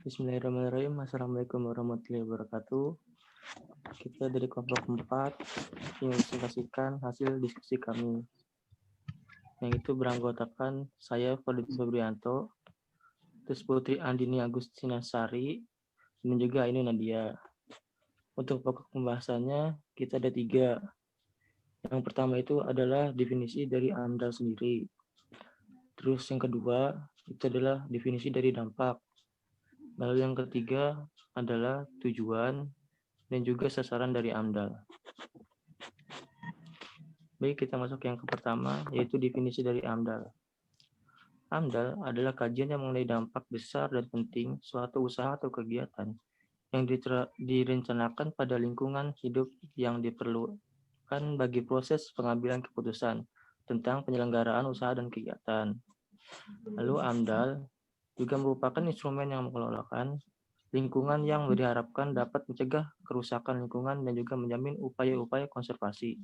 Bismillahirrahmanirrahim. Assalamualaikum warahmatullahi wabarakatuh. Kita dari kelompok 4 ingin presentasikan hasil diskusi kami, yang itu beranggotakan saya Fadil Febrianto, terus Putri Andini Agustina Sari, dan juga ini Nadia. Untuk pokok pembahasannya kita ada 3. Yang pertama itu adalah definisi dari AMDAL sendiri. Terus yang kedua itu adalah definisi dari dampak. Lalu yang ketiga adalah tujuan dan juga sasaran dari AMDAL. Baik, kita masuk yang pertama, yaitu definisi dari AMDAL. AMDAL adalah kajian yang mengenai dampak besar dan penting suatu usaha atau kegiatan yang direncanakan pada lingkungan hidup yang diperlukan bagi proses pengambilan keputusan tentang penyelenggaraan usaha dan kegiatan. Lalu AMDAL juga merupakan instrumen yang mengelolakan lingkungan yang diharapkan dapat mencegah kerusakan lingkungan dan juga menjamin upaya-upaya konservasi.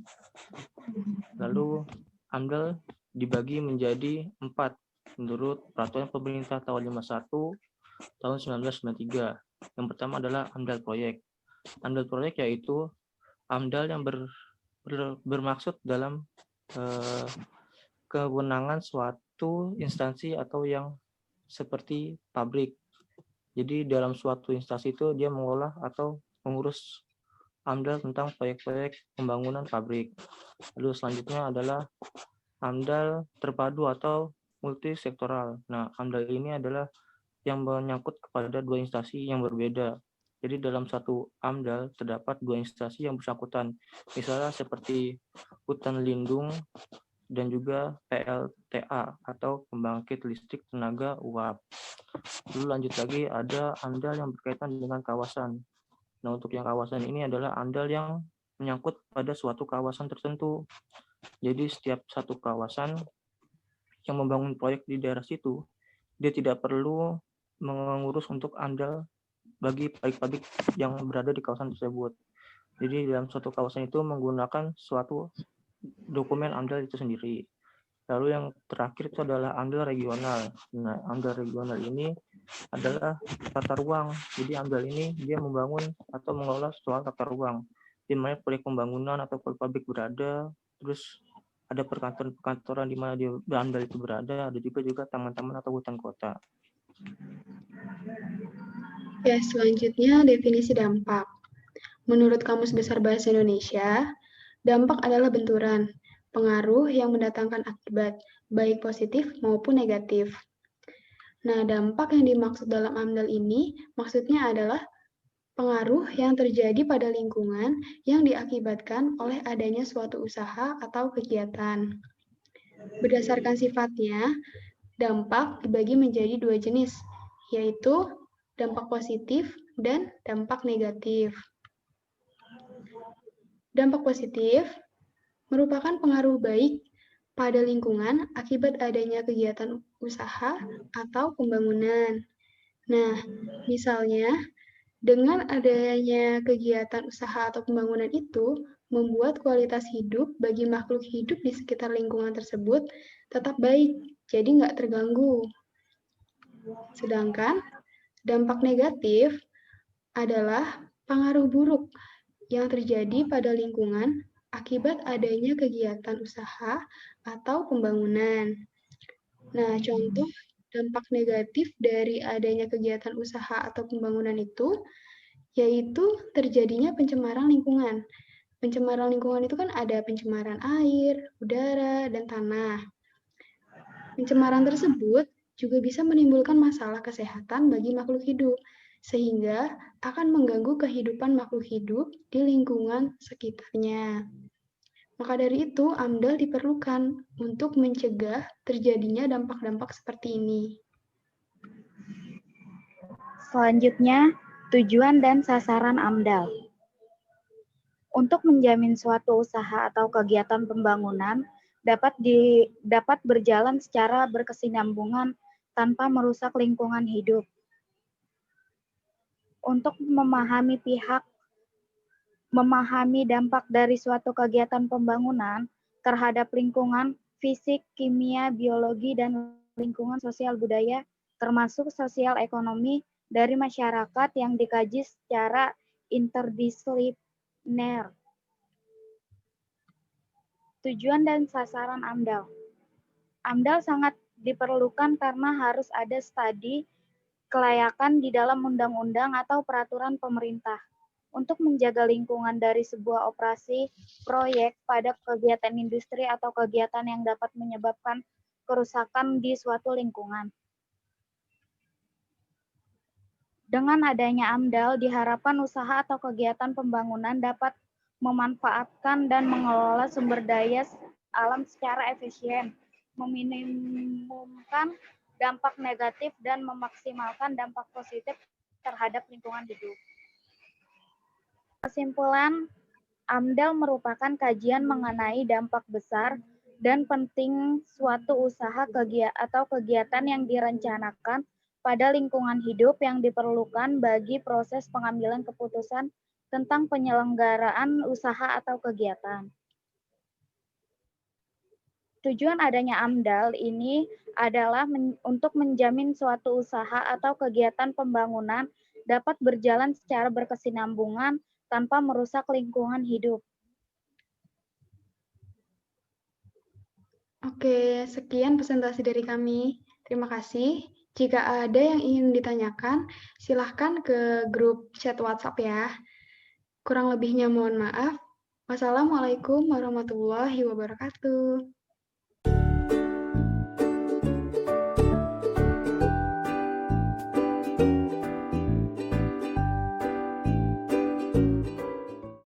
Lalu AMDAL dibagi menjadi 4 menurut Peraturan Pemerintah tahun 51 tahun 1993. Yang pertama adalah AMDAL proyek. AMDAL proyek yaitu AMDAL yang bermaksud dalam kewenangan suatu instansi atau yang seperti pabrik. Jadi dalam suatu instansi itu dia mengolah atau mengurus AMDAL tentang proyek-proyek pembangunan pabrik. Lalu selanjutnya adalah AMDAL terpadu atau multisektoral. Nah, AMDAL ini adalah yang menyangkut kepada 2 instansi yang berbeda. Jadi dalam satu AMDAL terdapat 2 instansi yang bersangkutan. Misalnya seperti hutan lindung dan juga PLTA atau pembangkit listrik tenaga uap. Lalu lanjut lagi ada AMDAL yang berkaitan dengan kawasan. Nah, untuk yang kawasan ini adalah AMDAL yang menyangkut pada suatu kawasan tertentu. Jadi setiap satu kawasan yang membangun proyek di daerah situ, dia tidak perlu mengurus untuk AMDAL bagi pabrik-pabrik yang berada di kawasan tersebut. Jadi dalam suatu kawasan itu menggunakan suatu dokumen AMDAL itu sendiri. Lalu yang terakhir itu adalah AMDAL regional. Nah, AMDAL regional ini adalah tata ruang. Jadi AMDAL ini dia membangun atau mengelola soal tata ruang, di mana proyek pembangunan atau pabrik berada, terus ada perkantoran di mana di AMDAL itu berada, ada juga taman-taman atau hutan kota. Ya, selanjutnya definisi dampak. Menurut Kamus Besar Bahasa Indonesia, dampak adalah benturan, pengaruh yang mendatangkan akibat, baik positif maupun negatif. Nah, dampak yang dimaksud dalam AMDAL ini maksudnya adalah pengaruh yang terjadi pada lingkungan yang diakibatkan oleh adanya suatu usaha atau kegiatan. Berdasarkan sifatnya, dampak dibagi menjadi 2 jenis, yaitu dampak positif dan dampak negatif. Dampak positif merupakan pengaruh baik pada lingkungan akibat adanya kegiatan usaha atau pembangunan. Nah, misalnya dengan adanya kegiatan usaha atau pembangunan itu membuat kualitas hidup bagi makhluk hidup di sekitar lingkungan tersebut tetap baik, jadi nggak terganggu. Sedangkan dampak negatif adalah pengaruh buruk yang terjadi pada lingkungan akibat adanya kegiatan usaha atau pembangunan. Nah, contoh dampak negatif dari adanya kegiatan usaha atau pembangunan itu yaitu terjadinya pencemaran lingkungan. Pencemaran lingkungan itu kan ada pencemaran air, udara, dan tanah. Pencemaran tersebut juga bisa menimbulkan masalah kesehatan bagi makhluk hidup, sehingga akan mengganggu kehidupan makhluk hidup di lingkungan sekitarnya. Maka dari itu, AMDAL diperlukan untuk mencegah terjadinya dampak-dampak seperti ini. Selanjutnya, tujuan dan sasaran AMDAL. Untuk menjamin suatu usaha atau kegiatan pembangunan dapat berjalan secara berkesinambungan tanpa merusak lingkungan hidup. Untuk memahami dampak dari suatu kegiatan pembangunan terhadap lingkungan fisik, kimia, biologi, dan lingkungan sosial budaya, termasuk sosial ekonomi dari masyarakat yang dikaji secara interdisipliner. Tujuan dan sasaran AMDAL. AMDAL sangat diperlukan karena harus ada studi kelayakan di dalam undang-undang atau peraturan pemerintah untuk menjaga lingkungan dari sebuah operasi proyek pada kegiatan industri atau kegiatan yang dapat menyebabkan kerusakan di suatu lingkungan. Dengan adanya AMDAL, diharapkan usaha atau kegiatan pembangunan dapat memanfaatkan dan mengelola sumber daya alam secara efisien, meminimumkan dampak negatif dan memaksimalkan dampak positif terhadap lingkungan hidup. Kesimpulan, AMDAL merupakan kajian mengenai dampak besar dan penting suatu usaha atau kegiatan yang direncanakan pada lingkungan hidup yang diperlukan bagi proses pengambilan keputusan tentang penyelenggaraan usaha atau kegiatan. Tujuan adanya AMDAL ini adalah untuk menjamin suatu usaha atau kegiatan pembangunan dapat berjalan secara berkesinambungan tanpa merusak lingkungan hidup. Oke, sekian presentasi dari kami. Terima kasih. Jika ada yang ingin ditanyakan, silahkan ke grup chat WhatsApp ya. Kurang lebihnya mohon maaf. Wassalamualaikum warahmatullahi wabarakatuh.